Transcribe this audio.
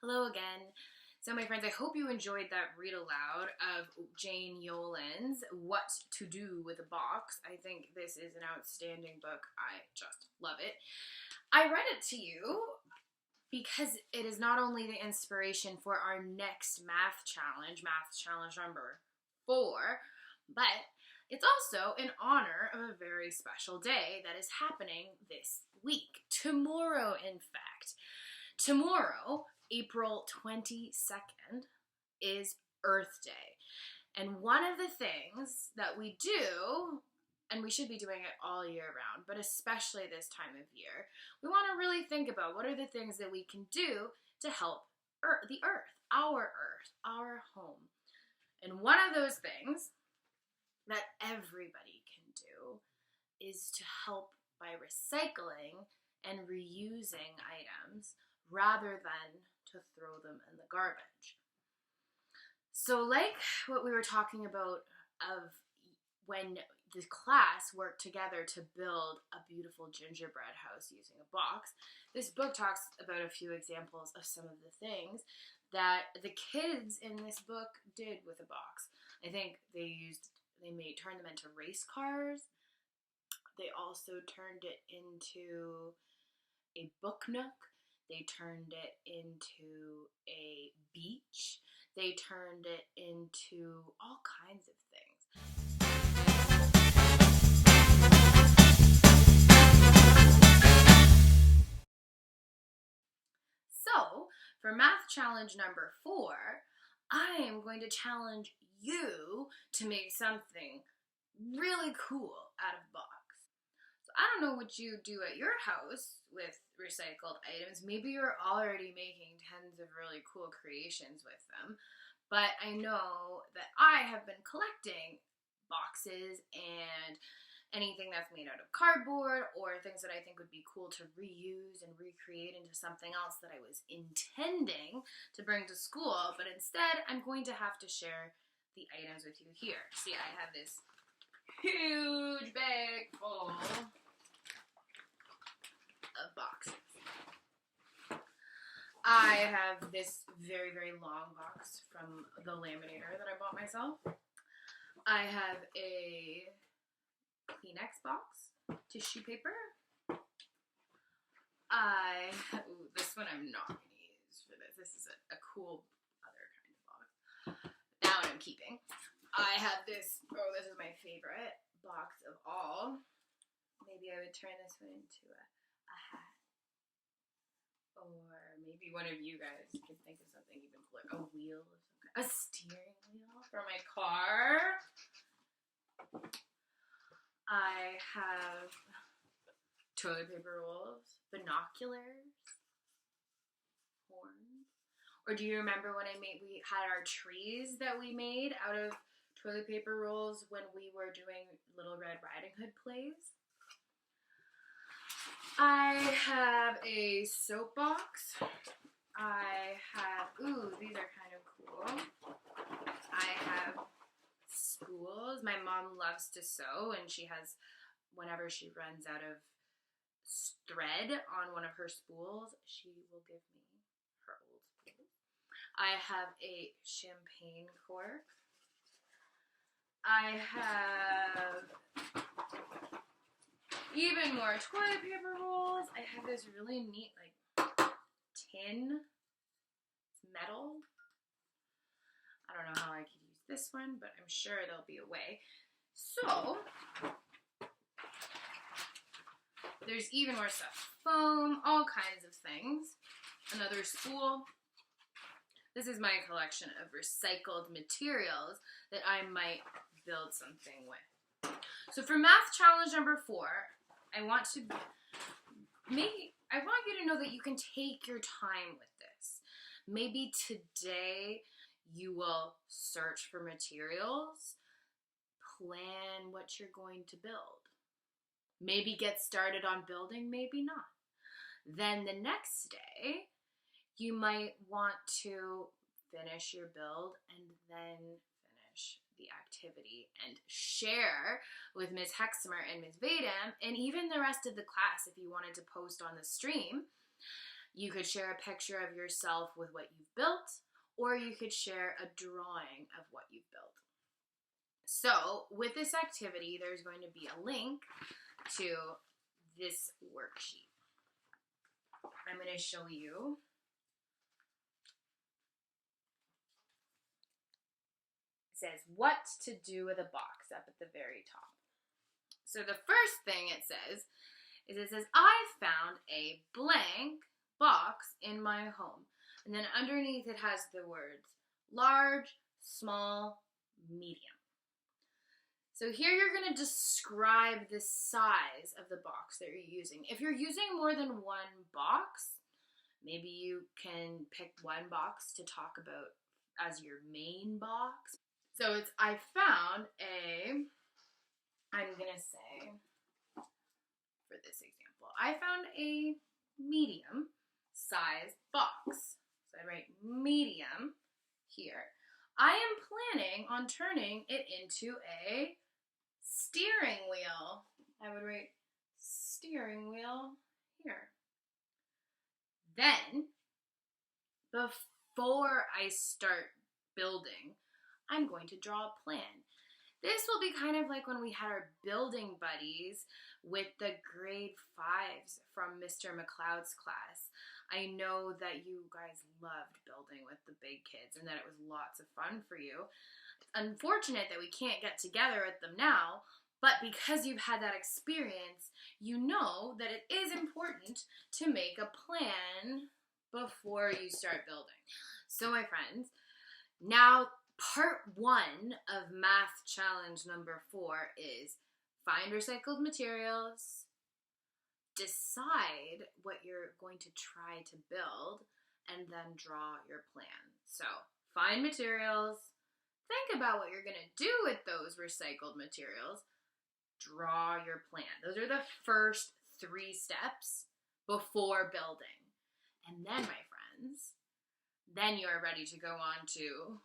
Hello again. So my friends, I hope you enjoyed that read aloud of Jane Yolen's What to Do with a Box. I think this is an outstanding book. I just love it. I read it to you because it is not only the inspiration for our next math challenge number 4, but it's also in honor of a very special day that is happening this week. Tomorrow, in fact. Tomorrow, April 22nd, is Earth Day. And one of the things that we do, and we should be doing it all year round, but especially this time of year, we want to really think about what are the things that we can do to help the earth, our home. And one of those things that everybody can do is to help by recycling and reusing items rather than to throw them in the garbage. So like what we were talking about of when the class worked together to build a beautiful gingerbread house using a box, this book talks about a few examples of some of the things that the kids in this book did with a box. I think turned them into race cars. They also turned it into a book nook. They turned it into a beach. They turned it into all kinds of things. So, for math challenge number 4, I am going to challenge you to make something really cool out of a box. I don't know what you do at your house with recycled items. Maybe you're already making tons of really cool creations with them. But I know that I have been collecting boxes and anything that's made out of cardboard or things that I think would be cool to reuse and recreate into something else that I was intending to bring to school. But instead, I'm going to have to share the items with you here. See, I have this huge bag full of boxes. I have this very, very long box from the laminator that I bought myself. I have a Kleenex box, tissue paper. This one I'm not going to use for this. This is a cool other kind of box. That one I'm keeping. I have this is my favorite box of all. Maybe I would turn this one into a hat. Or maybe one of you guys can think of something even cooler. A wheel of some kind. A steering wheel for my car. I have toilet paper rolls, binoculars, horns. Or do you remember when we had our trees that we made out of toilet paper rolls when we were doing Little Red Riding Hood plays? I have a soapbox. I have, these are kind of cool. I have spools. My mom loves to sew, and whenever she runs out of thread on one of her spools, she will give me her old spool. I have a champagne cork. I have even more toilet paper rolls. I have this really neat, tin. It's metal. I don't know how I could use this one, but I'm sure there'll be a way. So, there's even more stuff. Foam, all kinds of things. Another spool. This is my collection of recycled materials that I might build something with. So for math challenge number 4, I want you to know that you can take your time with this. Maybe today you will search for materials, plan what you're going to build. Maybe get started on building, maybe not. Then the next day, you might want to finish your build and then finish the activity and share with Ms. Hexmer and Ms. Vadam and even the rest of the class if you wanted to post on the stream You could share a picture of yourself with what you've built, or you could share a drawing of what you've built. So with this activity, there's going to be a link to this worksheet. I'm going to show you. It says what to do with a box up at the very top. So the first thing it says is I found a blank box in my home. And then underneath it has the words large, small, medium. So here you're going to describe the size of the box that you're using. If you're using more than one box, maybe you can pick one box to talk about as your main box. So it's, I found a, I'm going to say, for this example, I found a medium size box. So I write medium here. I am planning on turning it into a steering wheel. I would write steering wheel here. Then, before I start building, I'm going to draw a plan. This will be kind of like when we had our building buddies with the grade 5s from Mr. McLeod's class. I know that you guys loved building with the big kids and that it was lots of fun for you. It's unfortunate that we can't get together with them now, but because you've had that experience, you know that it is important to make a plan before you start building. So my friends, now part 1 of math challenge number 4 is find recycled materials, decide what you're going to try to build, and then draw your plan. So find materials, think about what you're going to do with those recycled materials, draw your plan. Those are the first 3 steps before building. And then, my friends, then you are ready to go on to